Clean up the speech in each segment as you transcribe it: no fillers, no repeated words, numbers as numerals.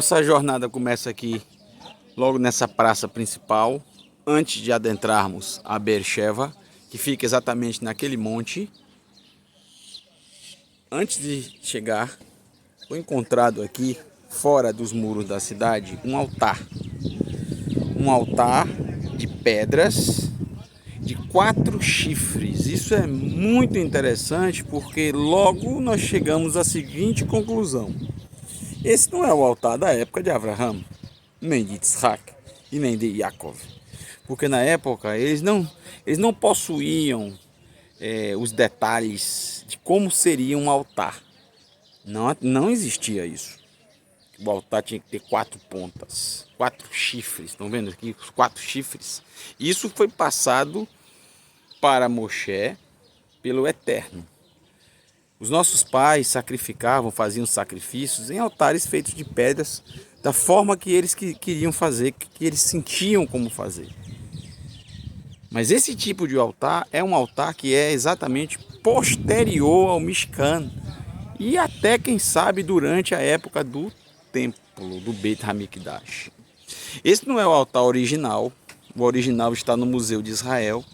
Nossa jornada começa aqui, logo nessa praça principal, antes de adentrarmos a Beersheba, que fica exatamente naquele monte. Antes de chegar, foi encontrado aqui, fora dos muros da cidade, um altar. Um altar de pedras de 4 chifres. Isso é muito interessante porque logo nós chegamos à seguinte conclusão. Esse não é o altar da época de Abraham, nem de Isaac e nem de Jacob. Porque na época eles não possuíam os detalhes de como seria um altar. Não existia isso. O altar tinha que ter 4 pontas, 4 chifres. Estão vendo aqui os 4 chifres? Isso foi passado para Moshe pelo Eterno. Os nossos pais sacrificavam, faziam sacrifícios em altares feitos de pedras, da forma que eles queriam fazer, que eles sentiam como fazer. Mas esse tipo de altar é um altar que é exatamente posterior ao Mishkan e até, quem sabe, durante a época do templo, do Beit HaMikdash. Esse não é o altar original, o original está no Museu de Israel,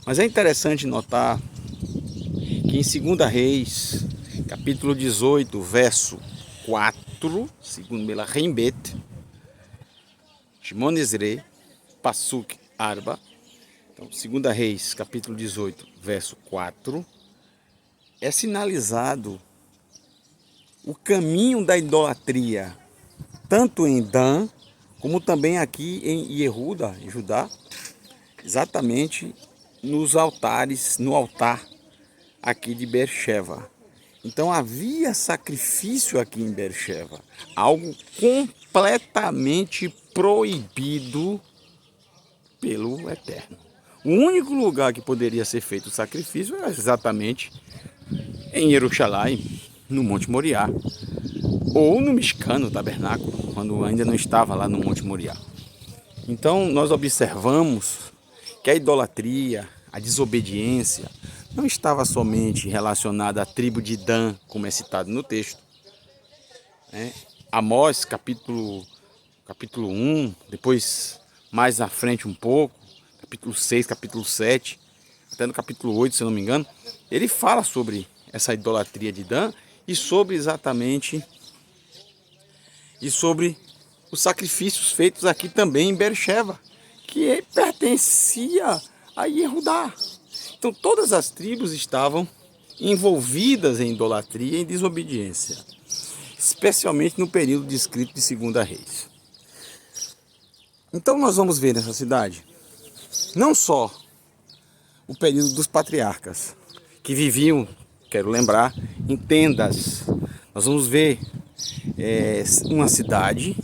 mas é interessante notar que em 2 Reis, capítulo 18, verso 4, segundo Melachim Bet, Shimon Ezre, Pasuk Arba, então 2 Reis, capítulo 18, verso 4, é sinalizado o caminho da idolatria, tanto em Dan, como também aqui em Yehuda, em Judá, exatamente nos altares, no altar aqui de Beersheba. Então havia sacrifício aqui em Beersheba, algo completamente proibido pelo Eterno. O único lugar que poderia ser feito o sacrifício era exatamente em Jerusalém, no Monte Moriá, ou no Mishkan, no tabernáculo, quando ainda não estava lá no Monte Moriá. Então nós observamos que a idolatria, a desobediência, não estava somente relacionada à tribo de Dan, como é citado no texto. Amós, capítulo 1, depois mais à frente um pouco, capítulo 6, capítulo 7, até no capítulo 8, se eu não me engano, ele fala sobre essa idolatria de Dan e sobre exatamente os sacrifícios feitos aqui também em Beersheba, que pertencia a Yehudá. Então todas as tribos estavam envolvidas em idolatria e desobediência, especialmente no período descrito de 2 Reis. Então nós vamos ver nessa cidade não só o período dos patriarcas, que viviam, quero lembrar, em tendas. Nós vamos ver uma cidade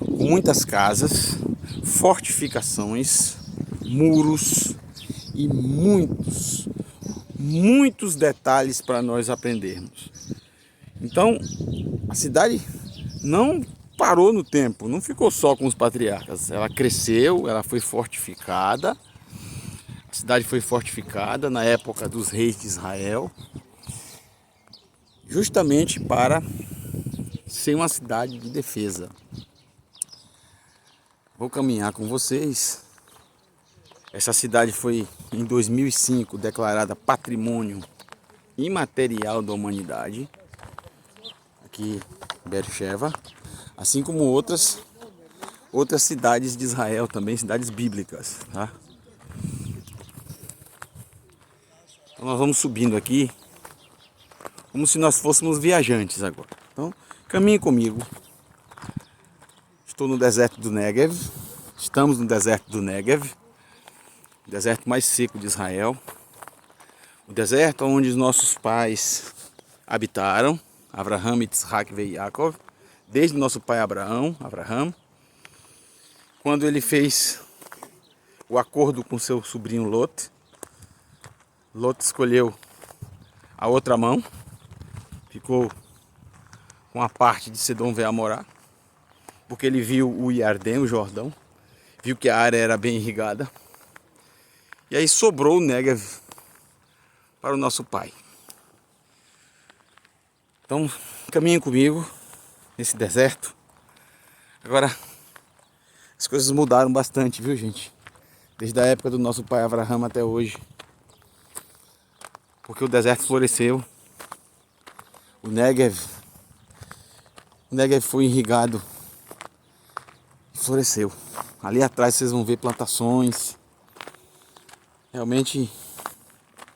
com muitas casas, fortificações, muros e muitos detalhes para nós aprendermos. Então, a cidade não parou no tempo, não ficou só com os patriarcas. Ela cresceu, ela foi fortificada. A cidade foi fortificada na época dos reis de Israel, justamente para ser uma cidade de defesa. Vou caminhar com vocês. Essa cidade foi, em 2005, declarada Patrimônio Imaterial da Humanidade, aqui em Beersheba, assim como outras cidades de Israel também, cidades bíblicas, tá? Então nós vamos subindo aqui, como se nós fôssemos viajantes agora. Então, caminhe comigo. Estou no deserto do Negev, estamos no deserto do Negev, o deserto mais seco de Israel, o deserto onde os nossos pais habitaram, Abraham, Isaac e Jacob, desde o nosso pai Abraão, quando ele fez o acordo com seu sobrinho Lot. Lot escolheu a outra mão, ficou com a parte de Sedom e Amorá, porque ele viu o Iardém, o Jordão, viu que a área era bem irrigada, e aí sobrou o Negev para o nosso pai. Então, caminhem comigo nesse deserto, Agora, as coisas mudaram bastante, viu, gente? Desde a época do nosso pai Abraham até hoje. Porque o deserto floresceu. O Negev foi irrigado e floresceu. Ali atrás vocês vão ver plantações. Realmente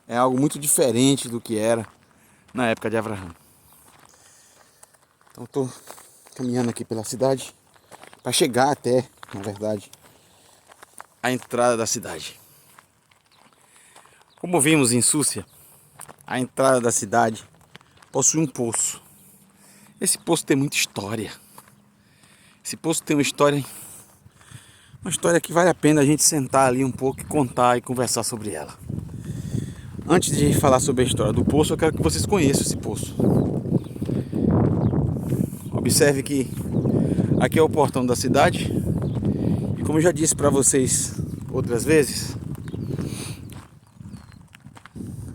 é algo muito diferente do que era na época de Abraham. Então estou caminhando aqui pela cidade para chegar até, na verdade, a entrada da cidade. Como vimos em Súcia, a entrada da cidade possui um poço. Esse poço tem muita história. Esse poço tem uma história que vale a pena a gente sentar ali um pouco e contar e conversar sobre ela. Antes de falar sobre a história do poço, eu quero que vocês conheçam esse poço. Observe que aqui é o portão da cidade. E como eu já disse para vocês outras vezes,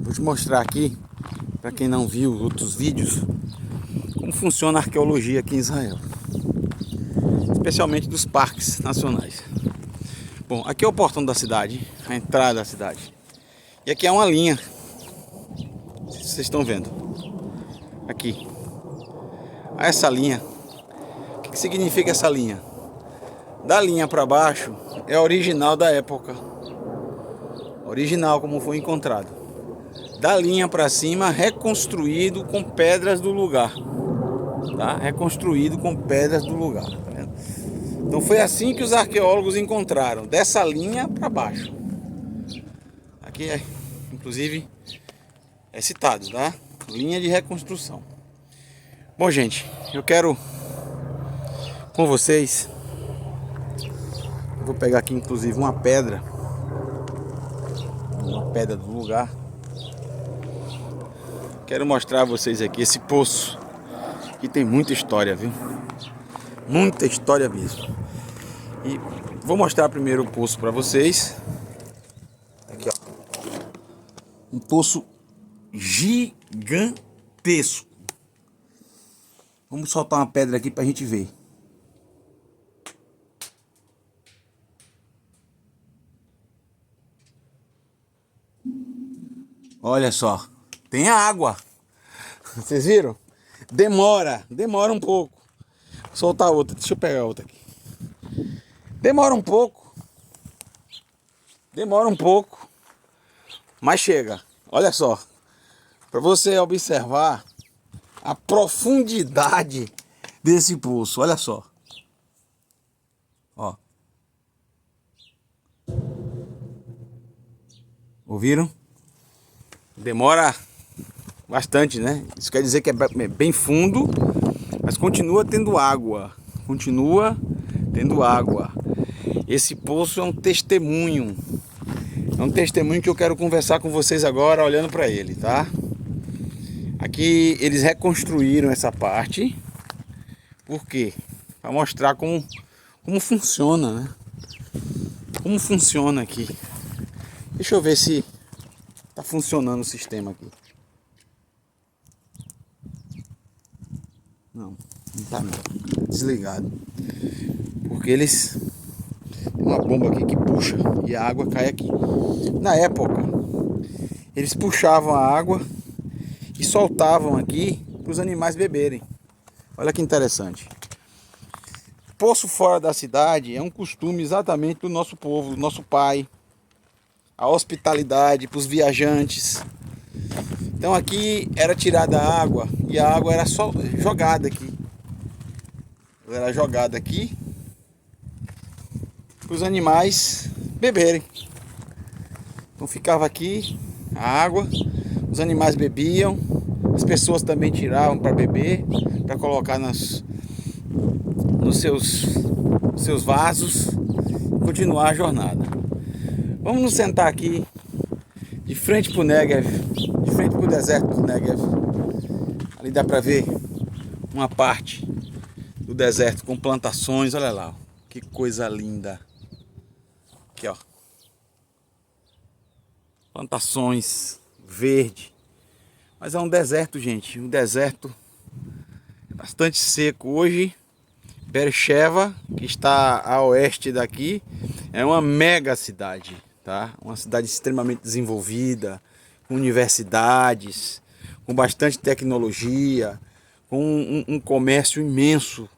vou te mostrar aqui, para quem não viu outros vídeos, como funciona a arqueologia aqui em Israel, especialmente dos parques nacionais. Bom, aqui é o portão da cidade, a entrada da cidade. E aqui é uma linha, se vocês estão vendo, aqui. Essa linha, o que significa essa linha? Da linha para baixo é original da época, original como foi encontrado. Da linha para cima, reconstruído com pedras do lugar, tá? Reconstruído com pedras do lugar, tá vendo? Então foi assim que os arqueólogos encontraram, dessa linha para baixo. Aqui é, inclusive, é citado, tá? Linha de reconstrução. Bom, gente, eu quero com vocês, eu vou pegar aqui inclusive uma pedra do lugar. Quero mostrar a vocês aqui esse poço, que tem muita história, viu? Muita história mesmo. E vou mostrar primeiro o poço para vocês. Aqui, ó. Um poço gigantesco. Vamos soltar uma pedra aqui pra gente ver. Olha só, tem água. Vocês viram? Demora um pouco. Vou soltar outra, deixa eu pegar outra aqui. Demora um pouco, mas chega. Olha só, para você observar a profundidade desse poço. Olha só, ó. Ouviram? Demora bastante, né? Isso quer dizer que é bem fundo, mas continua tendo água. Continua tendo água. Esse poço é um testemunho. É um testemunho que eu quero conversar com vocês agora, olhando para ele, tá? Aqui eles reconstruíram essa parte. Por quê? Para mostrar como funciona, né? Como funciona aqui. Deixa eu ver se tá funcionando o sistema aqui. Não tá não. Desligado. Porque eles tem uma bomba aqui que puxa e a água cai aqui. Na época, eles puxavam a água e soltavam aqui para os animais beberem. Olha que interessante. Poço fora da cidade é um costume exatamente do nosso povo, do nosso pai. A hospitalidade para os viajantes. Então aqui era tirada a água e a água era só jogada aqui. Era jogada aqui para os animais beberem. Então ficava aqui a água, os animais bebiam, as pessoas também tiravam para beber, para colocar nos seus vasos e continuar a jornada. Vamos nos sentar aqui de frente para o Negev, de frente para o deserto do Negev. Ali dá para ver uma parte do deserto com plantações, olha lá, que coisa linda. Aqui, ó. Plantações, verde. Mas é um deserto, gente. Um deserto bastante seco. Hoje, Beersheba, que está a oeste daqui, é uma mega cidade, tá? Uma cidade extremamente desenvolvida, com universidades, com bastante tecnologia, com um comércio imenso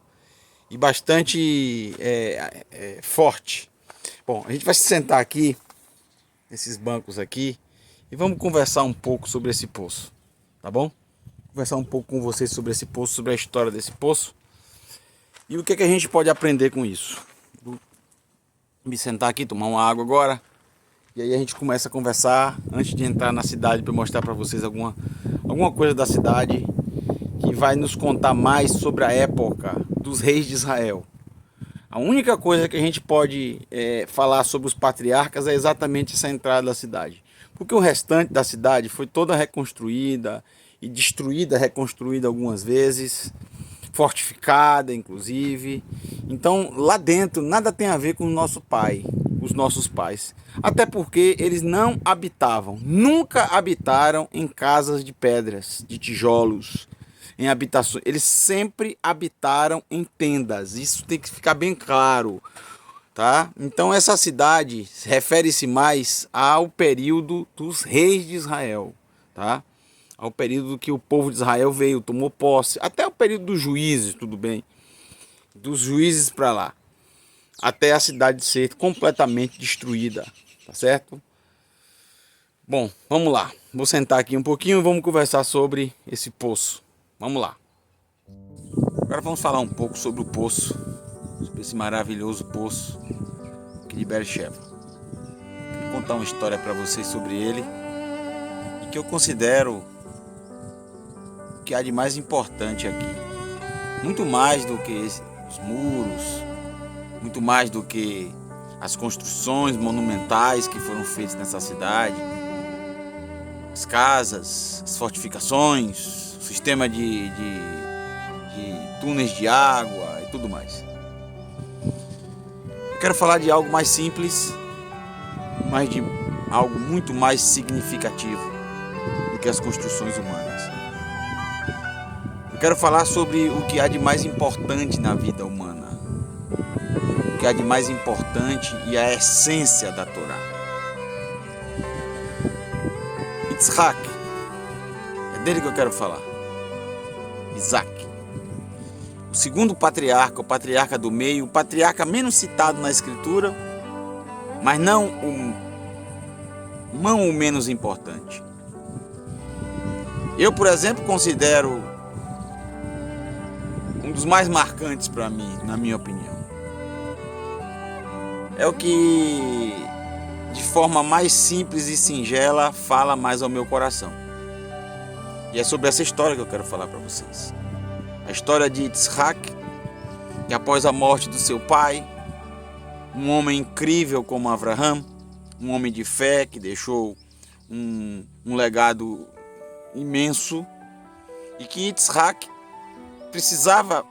e bastante forte. Bom, a gente vai se sentar aqui, nesses bancos aqui, e vamos conversar um pouco sobre esse poço, tá bom? Conversar um pouco com vocês sobre esse poço, sobre a história desse poço e o que a gente pode aprender com isso. Vou me sentar aqui, tomar uma água agora, e aí a gente começa a conversar antes de entrar na cidade para mostrar para vocês alguma coisa da cidade que vai nos contar mais sobre a época dos reis de Israel. A única coisa que a gente pode falar sobre os patriarcas é exatamente essa entrada da cidade. Porque o restante da cidade foi toda reconstruída e destruída, reconstruída algumas vezes, fortificada inclusive. Então lá dentro nada tem a ver com o nosso pai, os nossos pais. Até porque eles não habitavam, nunca habitaram em casas de pedras, de tijolos, em habitações. Eles sempre habitaram em tendas. Isso tem que ficar bem claro, tá? Então essa cidade refere-se mais ao período dos reis de Israel, tá? Ao período que o povo de Israel veio, tomou posse, até o período dos juízes, tudo bem, dos juízes para lá, até a cidade ser completamente destruída, tá certo? Bom, vamos lá. Vou sentar aqui um pouquinho e vamos conversar sobre esse poço. Vamos lá. Agora vamos falar um pouco sobre o poço, sobre esse maravilhoso poço aqui de Beersheba. Vou contar uma história para vocês sobre ele e que eu considero o que há de mais importante aqui. Muito mais do que os muros, muito mais do que as construções monumentais que foram feitas nessa cidade, as casas, as fortificações, o sistema de túneis de água e tudo mais. Eu quero falar de algo mais simples, mas de algo muito mais significativo do que as construções humanas. Eu quero falar sobre o que há de mais importante na vida humana, o que há de mais importante e a essência da Torá. Yitzhak, é dele que eu quero falar. Isaac, o segundo patriarca, o patriarca do meio, o patriarca menos citado na escritura, mas não o menos importante. Eu, por exemplo, considero um dos mais marcantes para mim, na minha opinião. É o que, de forma mais simples e singela, fala mais ao meu coração. E é sobre essa história que eu quero falar para vocês. A história de Yitzhak, que após a morte do seu pai, um homem incrível como Abraham, um homem de fé que deixou um legado imenso, e que Yitzhak precisava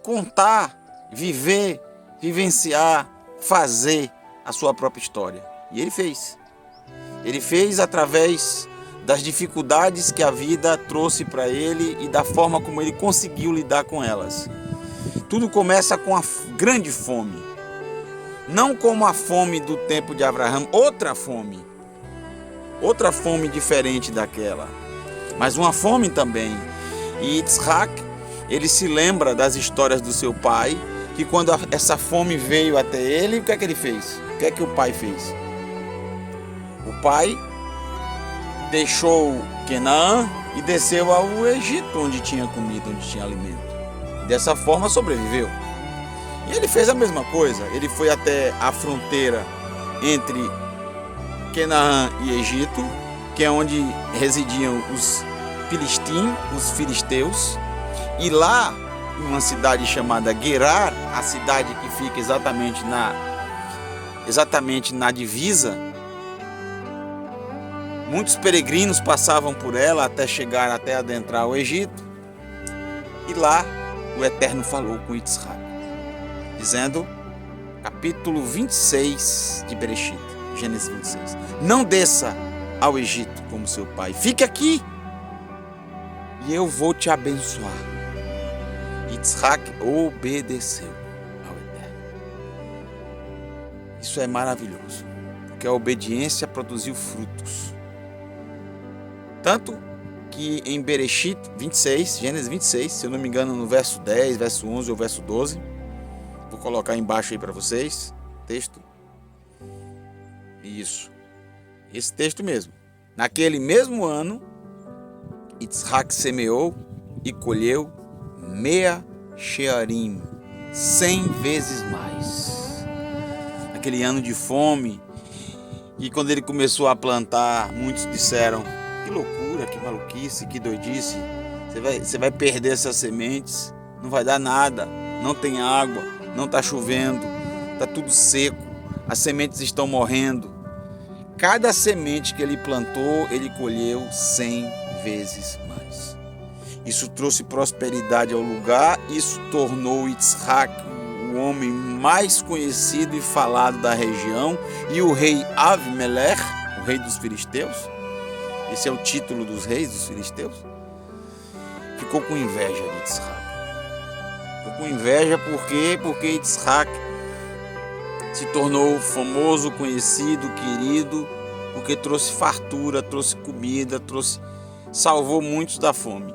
contar, viver, vivenciar, fazer a sua própria história. E ele fez. Ele fez através das dificuldades que a vida trouxe para ele e da forma como ele conseguiu lidar com elas. Tudo começa com a grande fome. Não como a fome do tempo de Abraão, outra fome diferente daquela, mas uma fome também. E Yitzhak, ele se lembra das histórias do seu pai, que quando essa fome veio até ele, o que é que ele fez? O que é que o pai fez? O pai deixou Canaã e desceu ao Egito, onde tinha comida, onde tinha alimento. E dessa forma sobreviveu. E ele fez a mesma coisa. Ele foi até a fronteira entre Canaã e Egito, que é onde residiam os filisteus. E lá, em uma cidade chamada Gerar, a cidade que fica exatamente na divisa, muitos peregrinos passavam por ela até adentrar o Egito. E lá o Eterno falou com Yitzhak, dizendo, capítulo 26 de Bereshit, Gênesis 26, não desça ao Egito como seu pai, fique aqui e eu vou te abençoar. Yitzhak obedeceu ao Eterno. Isso é maravilhoso, porque a obediência produziu frutos. Tanto que em Bereshit 26, Gênesis 26, se eu não me engano, no verso 10, verso 11 ou verso 12, vou colocar embaixo aí para vocês, texto. Isso, esse texto mesmo. Naquele mesmo ano, Yitzhak semeou e colheu Mea Shearim, 100 vezes mais. Naquele ano de fome, e quando ele começou a plantar, muitos disseram: que loucura, que maluquice, que doidice, você vai perder essas sementes, não vai dar nada, não tem água, não está chovendo, está tudo seco, as sementes estão morrendo. Cada semente que ele plantou, ele colheu 100 vezes mais. Isso trouxe prosperidade ao lugar, isso tornou Yitzhak o homem mais conhecido e falado da região, e o rei Avimelech, o rei dos filisteus, esse é o título dos reis dos filisteus, ficou com inveja de Yitzhak. Ficou com inveja porque Yitzhak se tornou famoso, conhecido, querido, porque trouxe fartura, trouxe comida, salvou muitos da fome.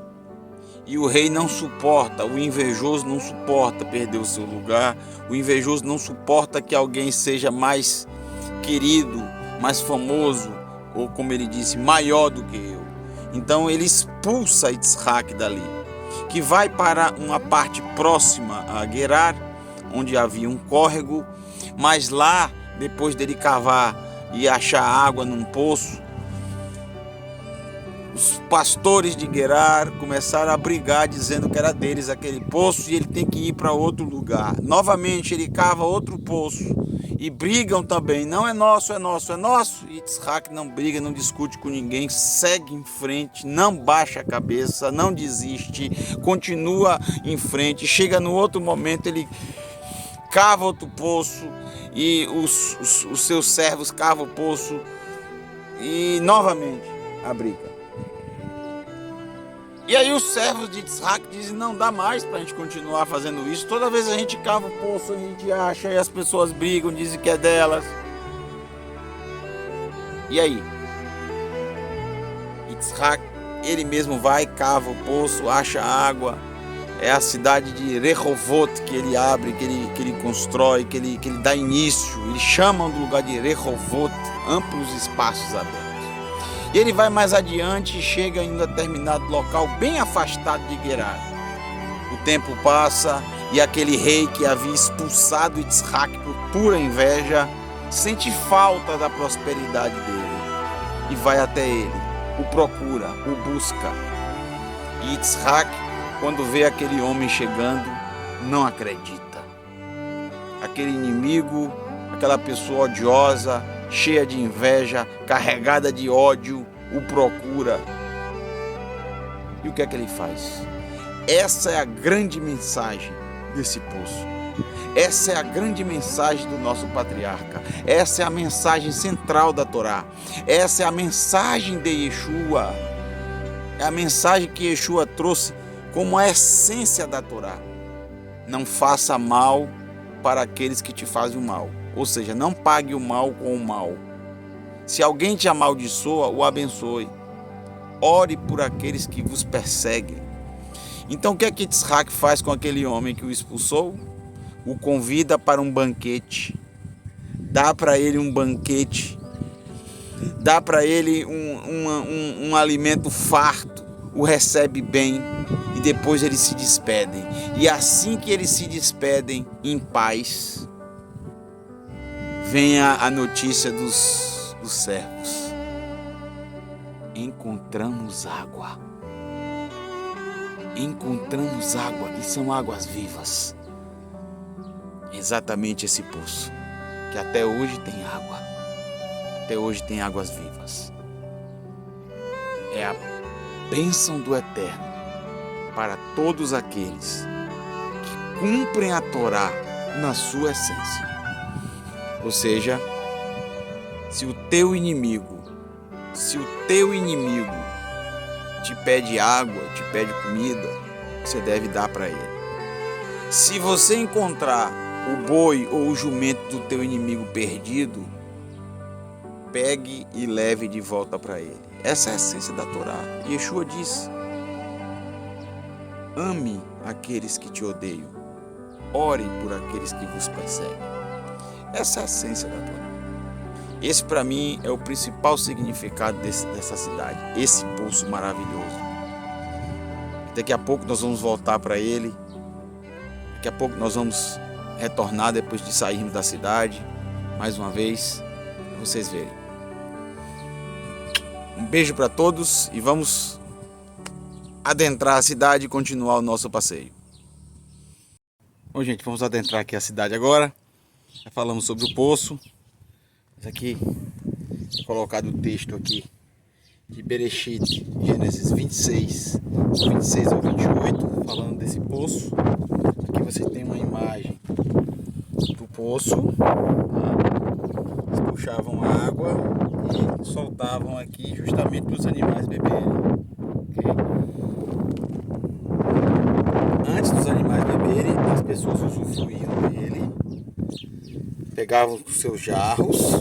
E o rei não suporta, o invejoso não suporta perder o seu lugar, o invejoso não suporta que alguém seja mais querido, mais famoso, ou como ele disse, maior do que eu. Então ele expulsa Yitzhak dali, que vai para uma parte próxima a Gerar, onde havia um córrego, mas lá, depois dele cavar e achar água num poço, os pastores de Gerar começaram a brigar, dizendo que era deles aquele poço e ele tem que ir para outro lugar. Novamente ele cava outro poço e brigam também: não é nosso, é nosso, é nosso. E Yitzhak não briga, não discute com ninguém, segue em frente, não baixa a cabeça, não desiste, continua em frente. Chega no outro momento, ele cava outro poço e os seus servos cavam o poço e novamente a briga. E aí os servos de Yitzhak dizem: não dá mais para a gente continuar fazendo isso. Toda vez a gente cava o poço, a gente acha, e as pessoas brigam, dizem que é delas. E aí? Yitzhak, ele mesmo vai, cava o poço, acha água. É a cidade de Rehovot que ele abre, que ele constrói, que ele dá início. Eles chamam do lugar de Rehovot, amplos espaços abertos. E ele vai mais adiante e chega em um determinado local bem afastado de Gerar. O tempo passa e aquele rei que havia expulsado Yitzhak por pura inveja sente falta da prosperidade dele e vai até ele, o procura, o busca. E Yitzhak, quando vê aquele homem chegando, não acredita. Aquele inimigo, aquela pessoa odiosa, cheia de inveja, carregada de ódio, o procura. E o que é que ele faz? Essa é a grande mensagem desse poço. Essa é a grande mensagem do nosso patriarca. Essa é a mensagem central da Torá. Essa é a mensagem de Yeshua. É a mensagem que Yeshua trouxe como a essência da Torá. Não faça mal para aqueles que te fazem o mal. Ou seja, não pague o mal com o mal. Se alguém te amaldiçoa, o abençoe. Ore por aqueles que vos perseguem. Então o que é que Yitzhak faz com aquele homem que o expulsou? O convida para um banquete. Dá para ele um banquete. Dá para ele um alimento farto. O recebe bem. E depois eles se despedem. E assim que eles se despedem em paz, vem a notícia dos servos: encontramos água. Encontramos água, e são águas vivas. Exatamente esse poço, que até hoje tem água. Até hoje tem águas vivas. É a bênção do Eterno para todos aqueles que cumprem a Torá na sua essência. Ou seja, se o teu inimigo te pede água, te pede comida, você deve dar para ele. Se você encontrar o boi ou o jumento do teu inimigo perdido, pegue e leve de volta para ele. Essa é a essência da Torá. Yeshua disse: ame aqueles que te odeiam, ore por aqueles que vos perseguem. Essa é a essência da Torá. Esse para mim é o principal significado dessa cidade, esse poço maravilhoso. Daqui a pouco nós vamos voltar para ele, daqui a pouco nós vamos retornar depois de sairmos da cidade, mais uma vez, para vocês verem. Um beijo para todos e vamos adentrar a cidade e continuar o nosso passeio. Bom, gente, vamos adentrar aqui a cidade agora. Já falamos sobre o poço. Mas aqui, colocado o texto aqui de Bereshit, Gênesis 26 ao 28, falando desse poço. Aqui você tem uma imagem do poço. Eles puxavam a água e soltavam aqui justamente para os animais beberem. Okay? Antes dos animais beberem, as pessoas usufruíam dele, pegavam os seus jarros,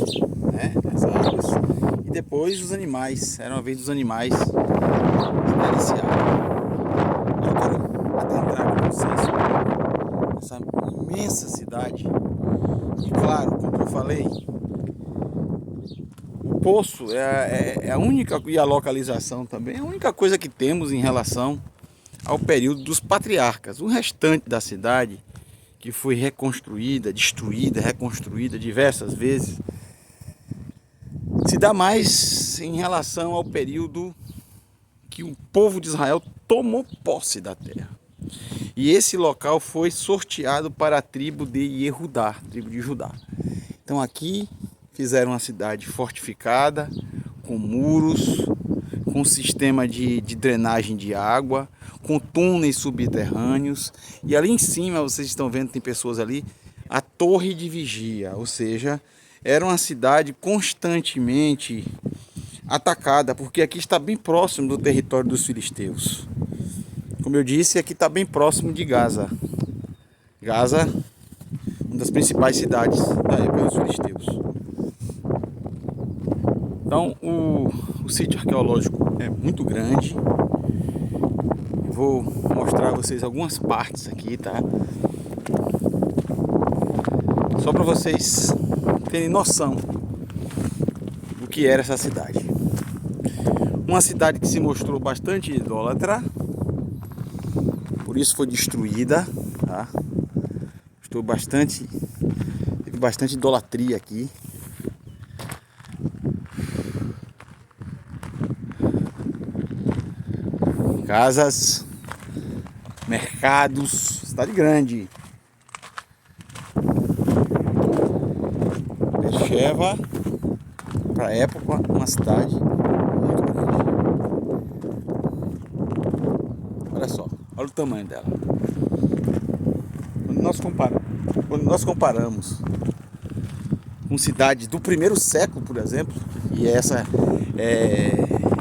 né, as águas, e depois os animais, era uma vez dos animais se deliciavam. Eu quero adentrar com vocês essa imensa cidade. E claro, como eu falei, o poço é a única, e a localização também, é a única coisa que temos em relação ao período dos patriarcas. O restante da cidade, que foi reconstruída, destruída, reconstruída diversas vezes, se dá mais em relação ao período que o povo de Israel tomou posse da terra. E esse local foi sorteado para a tribo de Yehudá, tribo de Judá. Então aqui fizeram uma cidade fortificada, com muros, com sistema de drenagem de água, com túneis subterrâneos. E ali em cima, vocês estão vendo, tem pessoas ali, a torre de vigia, ou seja, era uma cidade constantemente atacada, porque aqui está bem próximo do território dos filisteus. Como eu disse, aqui está bem próximo de Gaza. Gaza, uma das principais cidades da época dos filisteus. Então, o sítio arqueológico é muito grande. Eu vou mostrar a vocês algumas partes aqui, tá? Só para vocês terem noção do que era essa cidade. Uma cidade que se mostrou bastante idólatra, por isso foi destruída, tá? Teve bastante idolatria aqui. Casas, mercados, cidade grande. Beersheba, para a época, uma cidade muito grande. Olha só, olha o tamanho dela. Quando nós comparamos com cidades do primeiro século, por exemplo, e essa é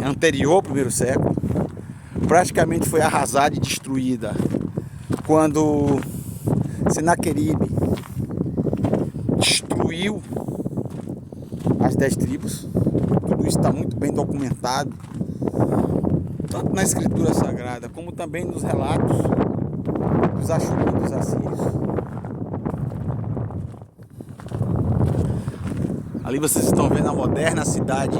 anterior ao primeiro século, praticamente foi arrasada e destruída quando Senaqueribe destruiu as 10 tribos. Tudo isso está muito bem documentado, tanto na escritura sagrada como também nos relatos dos achubitas assírios. Ali vocês estão vendo a moderna cidade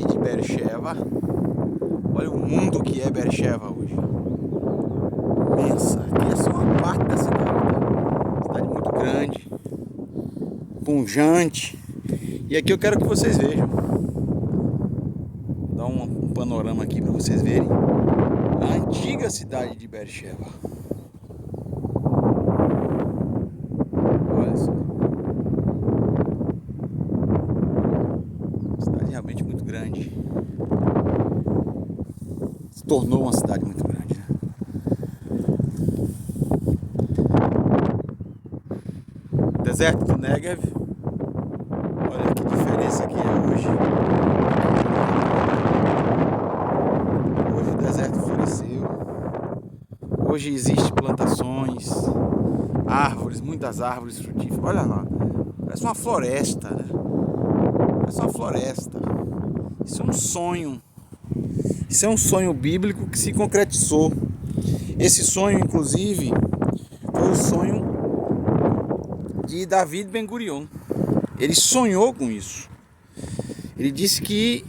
de Beersheba. Olha o mundo que é Beersheba hoje. Imensa. Aqui é só uma parte da cidade, tá? Cidade muito grande, pujante. E aqui eu quero que vocês vejam. Vou dar um panorama aqui para vocês verem a antiga cidade de Beersheba. Olha só. Cidade realmente muito grande. Se tornou uma cidade muito grande, né? Deserto do Negev. Olha que diferença que é hoje. Hoje o deserto floresceu. muitas árvores frutíferas. Olha lá, parece uma floresta, né? Parece uma floresta. Isso é um sonho. Isso é um sonho bíblico que se concretizou. Esse sonho, inclusive, foi o sonho de David Ben-Gurion. Ele sonhou com isso. Ele disse que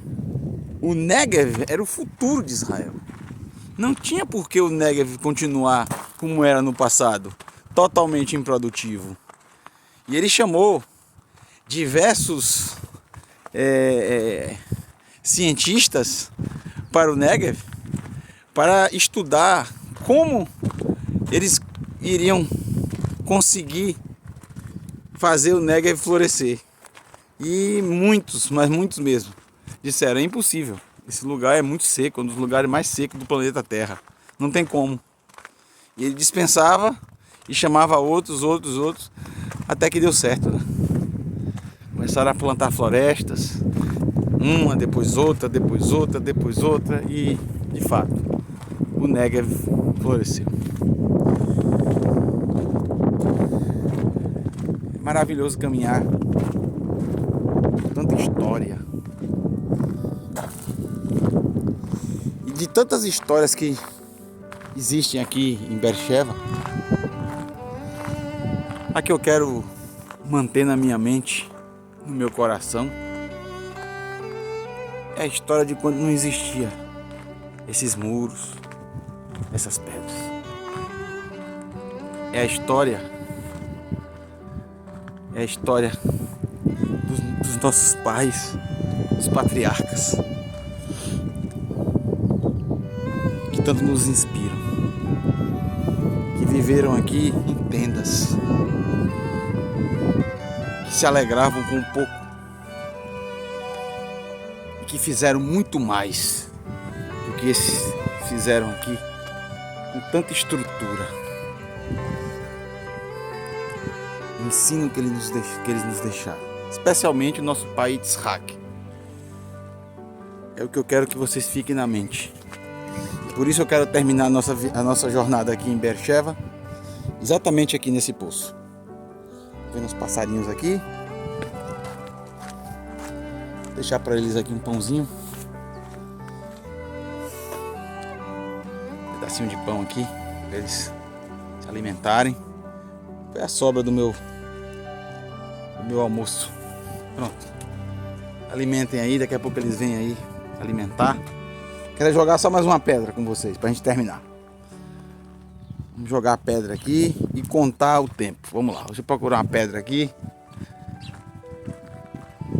o Negev era o futuro de Israel. Não tinha por que o Negev continuar como era no passado, totalmente improdutivo. E ele chamou diversos cientistas para o Negev para estudar como eles iriam conseguir fazer o Negev florescer. E muitos, mas muitos mesmo, disseram: é impossível. Esse lugar é muito seco, um dos lugares mais secos do planeta Terra. Não tem como. E ele dispensava e chamava outros, até que deu certo, né? Começaram a plantar florestas, uma, depois outra, e, de fato, o Negev floresceu. É maravilhoso caminhar. Tanta história. E de tantas histórias que existem aqui em Beersheba, a que eu quero manter na minha mente, no meu coração, é a história de quando não existia esses muros, essas pedras. É a história dos nossos pais, os patriarcas, que tanto nos inspiram, que viveram aqui em tendas, que se alegravam com um pouco e que fizeram muito mais do que esses fizeram aqui, com tanta estrutura. O ensino que eles nos deixaram, especialmente o nosso pai Yitzhak. É o que eu quero que vocês fiquem na mente. Por isso eu quero terminar a nossa jornada aqui em Beersheba, exatamente aqui nesse poço. Vendo os passarinhos aqui. Vou deixar para eles aqui um pãozinho. Um pedacinho de pão aqui, para eles se alimentarem. Foi a sobra do meu almoço. Pronto. Alimentem aí, daqui a pouco eles vêm aí alimentar. Quero jogar só mais uma pedra com vocês, pra gente terminar. Vamos jogar a pedra aqui e contar o tempo. Vamos lá, deixa eu procurar uma pedra aqui.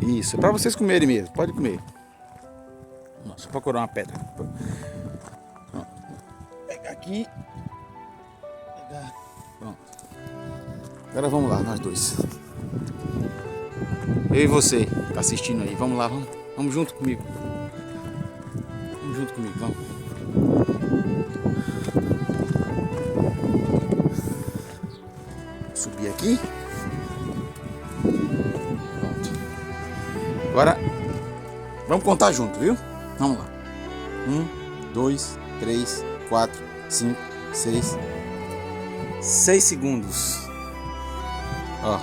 Isso, é pra vocês comerem mesmo, pode comer. Deixa eu procurar uma pedra. Pronto. Pegar aqui. Pronto. Agora vamos lá, nós dois. Eu e você, que tá assistindo aí. Vamos lá, vamos junto comigo. Vamos junto comigo, vamos. Subir aqui. Pronto. Agora, vamos contar junto, viu? Vamos lá. 1, 2, 3, 4, 5, 6. 6 segundos. Ó.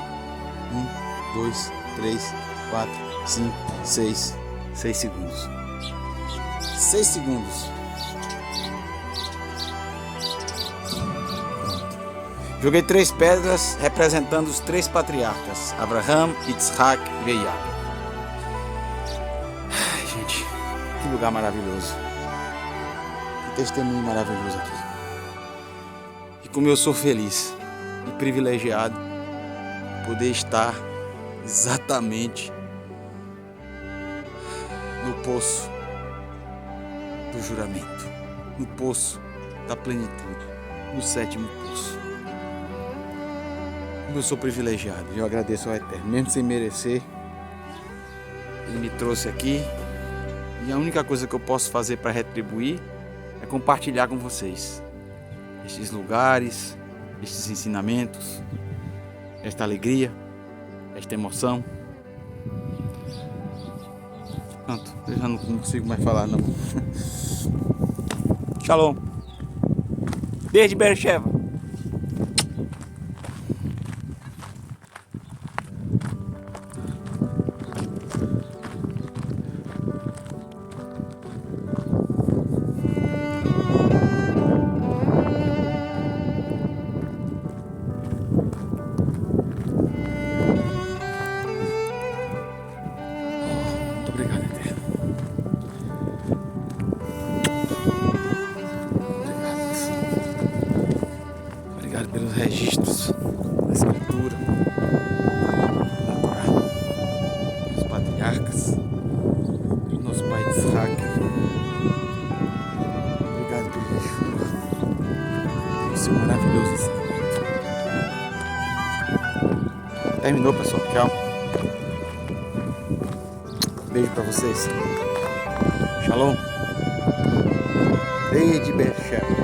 1, 2, 3, 4, 5, 6. 6 segundos. 6 segundos. Pronto. Joguei 3 pedras representando os 3 patriarcas: Abraham, Yitzhak e Jacob. Ai, gente, que lugar maravilhoso. Que testemunho maravilhoso aqui. E como eu sou feliz e privilegiado poder estar exatamente no poço do juramento, no poço da plenitude, no 7º poço. Como eu sou privilegiado, eu agradeço ao Eterno, mesmo sem merecer. Ele me trouxe aqui e a única coisa que eu posso fazer para retribuir é compartilhar com vocês estes lugares, estes ensinamentos, esta alegria, esta emoção. Pronto, eu já não consigo mais falar não. Shalom. Desde Beersheba. aqui. Obrigado pela chuva. Isso é maravilhoso assim. Terminou, pessoal. Tchau. Beijo pra vocês. Shalom. Desde Berchel.